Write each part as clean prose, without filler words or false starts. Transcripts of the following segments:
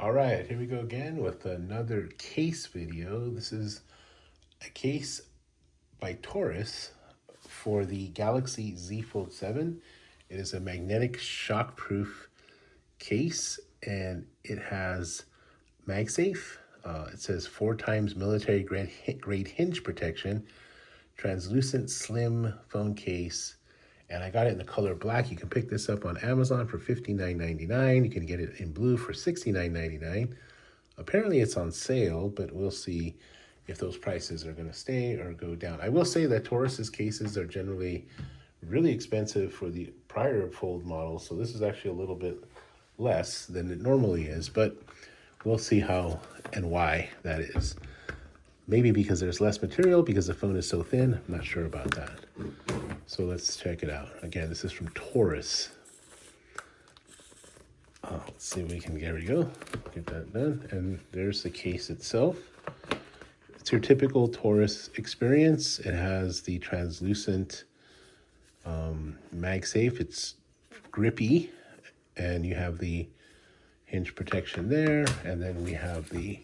All right, here we go again with another case video. This is a case by TORRAS for the Galaxy Z Fold 7. It is a magnetic shockproof case and it has Magsafe. It says 4 times military grade hinge protection, translucent slim phone case, and I got it in the color black. You can pick this up on Amazon for $59.99. You can get it in blue for $69.99. Apparently it's on sale, but we'll see if those prices are going to stay or go down. I will say that TORRAS's cases are generally really expensive for the prior Fold model, so this is actually a little bit less than it normally is, but we'll see how and why that is. Maybe because there's less material, because the phone is so thin. I'm not sure about that. So let's check it out. Again, this is from TORRAS. Let's see if we can, there we go, get that done. And there's the case itself. It's your typical TORRAS experience. It has the translucent Magsafe. It's grippy, and you have the hinge protection there. And then we have the,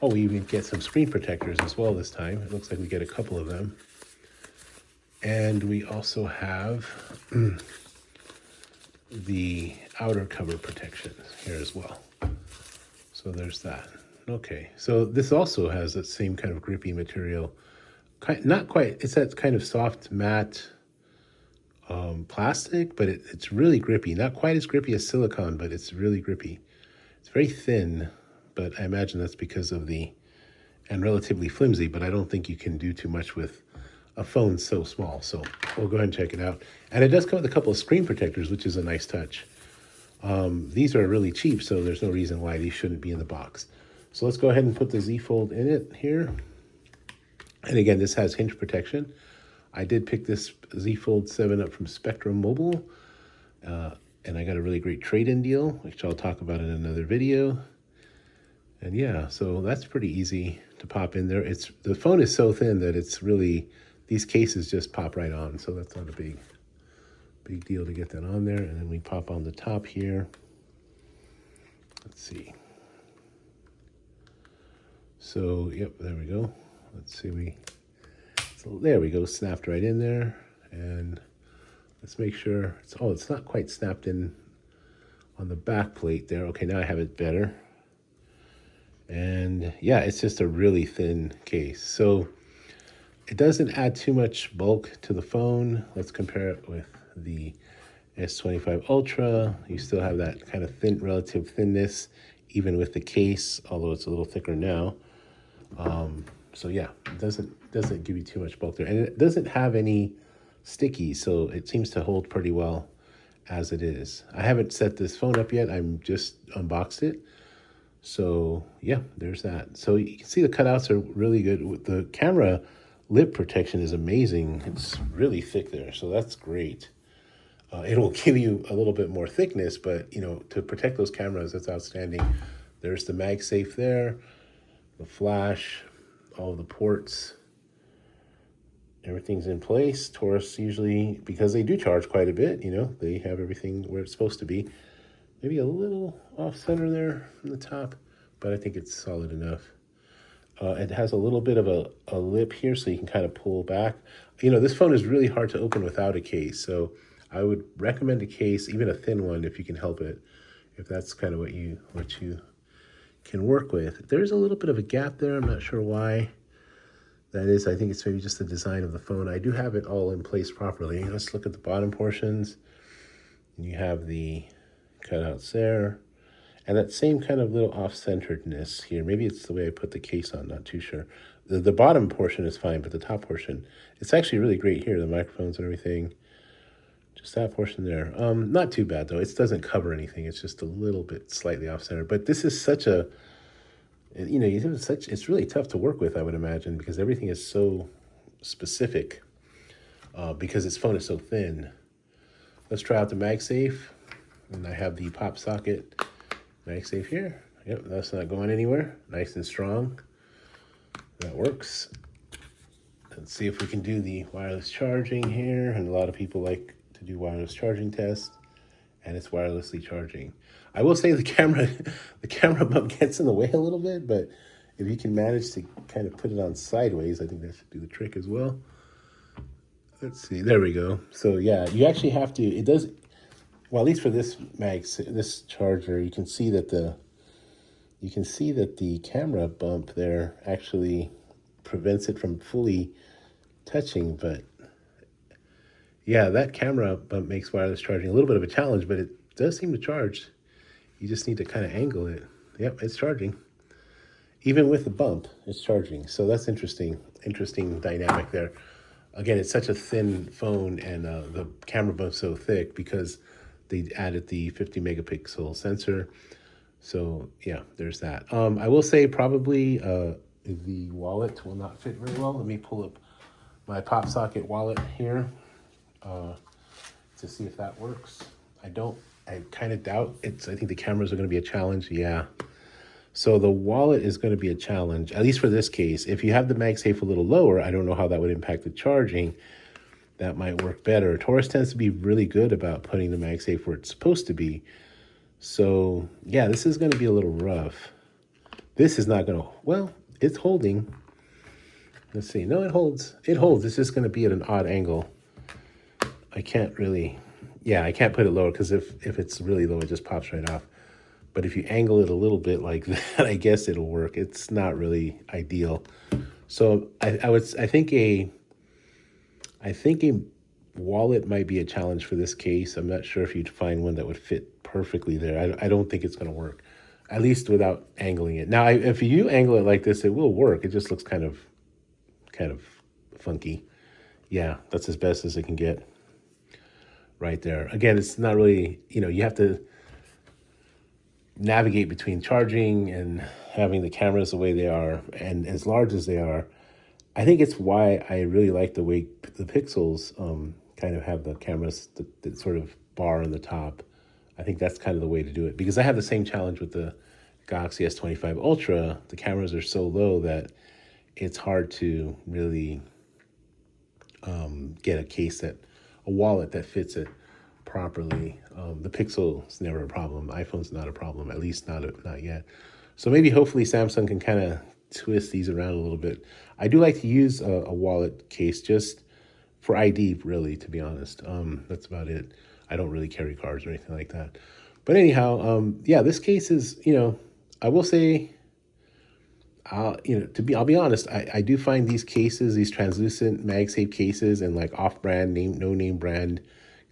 oh, we even get some screen protectors as well this time. It looks like we get a couple of them. And we also have the outer cover protection here as well. So there's that. Okay, so this also has that same kind of grippy material. Not quite, it's that kind of soft matte plastic, but it's really grippy. Not quite as grippy as silicone, but it's really grippy. It's very thin, but I imagine that's because of and relatively flimsy, but I don't think you can do too much with a phone so small. So we'll go ahead and check it out. And it does come with a couple of screen protectors, which is a nice touch. These are really cheap, so there's no reason why these shouldn't be in the box. So let's go ahead and put the Z Fold in it here. And again, this has hinge protection. I did pick this Z Fold 7 up from Spectrum Mobile, and I got a really great trade-in deal, which I'll talk about in another video. And yeah, so that's pretty easy to pop in there. The phone is so thin that it's really, these cases just pop right on, so that's not a big deal to get that on there. And then we pop on the top here. Let's see. So, yep, there we go. Let's see, so there we go, snapped right in there. And let's make sure, it's not quite snapped in on the back plate there. Okay, now I have it better. And yeah, it's just a really thin case. So it doesn't add too much bulk to the phone. Let's compare it with the S25 Ultra. You still have that kind of thin, relative thinness, even with the case, although it's a little thicker now. So yeah, it doesn't give you too much bulk there. And it doesn't have any sticky, so it seems to hold pretty well as it is. I haven't set this phone up yet. I'm just unboxed it. So yeah, there's that. So you can see the cutouts are really good. The camera lip protection is amazing. It's really thick there, so that's great. It'll give you a little bit more thickness, but you know, to protect those cameras, that's outstanding. There's the Magsafe there, the flash, all the ports, everything's in place. TORRAS usually, because they do charge quite a bit, you know, they have everything where it's supposed to be. Maybe a little off center there from the top, but I think it's solid enough. It has a little bit of a lip here, so you can kind of pull back. You know, this phone is really hard to open without a case, so I would recommend a case, even a thin one, if you can help it, if that's kind of what you can work with. There's a little bit of a gap there. I'm not sure why that is. I think it's maybe just the design of the phone. I do have it all in place properly. Let's look at the bottom portions. You have the cutouts there, and that same kind of little off-centeredness here. Maybe it's the way I put the case on, not too sure. The bottom portion is fine, but the top portion, it's actually really great here, the microphones and everything. Just that portion there. Not too bad though. It doesn't cover anything. It's just a little bit slightly off-center. But this is such a, you know, it's really tough to work with, I would imagine, because everything is so specific, because this phone is so thin. Let's try out the Magsafe. And I have the pop socket Magsafe here. Yep, that's not going anywhere. Nice and strong. That works. Let's see if we can do the wireless charging here. And a lot of people like to do wireless charging tests. and it's wirelessly charging. I will say the camera, the camera bump gets in the way a little bit, but if you can manage to kind of put it on sideways, I think that should do the trick as well. Let's see, there we go. So yeah, you actually have to, it does, well, at least for this this charger, you can see that the camera bump there actually prevents it from fully touching, but yeah, that camera bump makes wireless charging a little bit of a challenge, but it does seem to charge. You just need to kind of angle it. Yep, it's charging. Even with the bump, it's charging. So that's interesting dynamic there. Again, it's such a thin phone, and the camera bump's so thick because they added the 50 megapixel sensor. So yeah, there's that. I will say probably the wallet will not fit very well. Let me pull up my pop socket wallet here to see if that works. I kind of doubt it's, I think the cameras are going to be a challenge. Yeah. So the wallet is going to be a challenge, at least for this case. If you have the MagSafe a little lower, I don't know how that would impact the charging. That might work better. TORRAS tends to be really good about putting the MagSafe where it's supposed to be. So yeah, this is going to be a little rough. This is not going to, well, it's holding. Let's see. No, it holds. It holds. It's just going to be at an odd angle. I can't really, yeah, I can't put it lower because if it's really low, it just pops right off. But if you angle it a little bit like that, I guess it'll work. It's not really ideal. So I think a wallet might be a challenge for this case. I'm not sure if you'd find one that would fit perfectly there. I don't think it's going to work, at least without angling it. Now, if you angle it like this, it will work. It just looks kind of funky. Yeah, that's as best as it can get right there. Again, it's not really, you have to navigate between charging and having the cameras the way they are and as large as they are. I think it's why I really like the way the Pixels kind of have the cameras that sort of bar on the top. I think that's kind of the way to do it, because I have the same challenge with the Galaxy S25 Ultra. The cameras are so low that it's hard to really get a wallet that fits it properly. The Pixel's never a problem. iPhone's not a problem, at least not yet. So maybe hopefully Samsung can kind of twist these around a little bit. I do like to use a wallet case just for ID, really, to be honest. That's about it. I don't really carry cards or anything like that. But anyhow, yeah, this case is, I will say, I'll be honest, I do find these cases, these translucent MagSafe cases and like off-brand, no name brand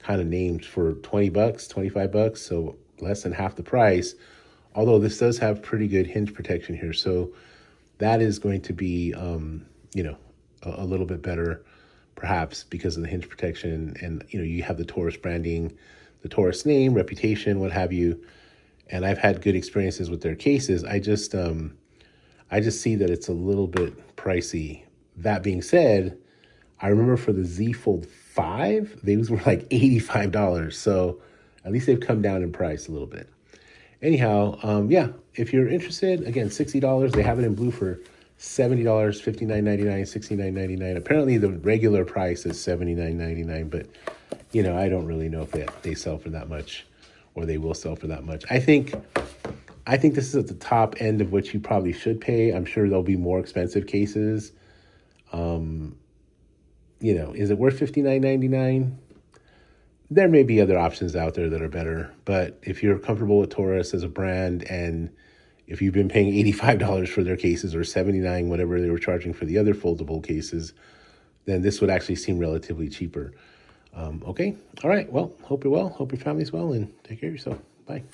kind of names for $20, $25, so less than half the price. Although this does have pretty good hinge protection here, so that is going to be, a little bit better, perhaps because of the hinge protection, and you have the TORRAS branding, the TORRAS name, reputation, what have you. And I've had good experiences with their cases. I just see that it's a little bit pricey. That being said, I remember for the Z Fold 5, these were like $85. So at least they've come down in price a little bit. Anyhow, yeah, if you're interested, again, $60. They have it in blue for $70, $59.99, $69.99. Apparently the regular price is $79.99, but I don't really know if they sell for that much, or they will sell for that much. I think this is at the top end of what you probably should pay. I'm sure there'll be more expensive cases. Is it worth $59.99? There may be other options out there that are better, but if you're comfortable with TORRAS as a brand, and if you've been paying $85 for their cases or $79, whatever they were charging for the other foldable cases, then this would actually seem relatively cheaper. Okay. All right. Well, hope you're well. Hope your family's well, and take care of yourself. Bye.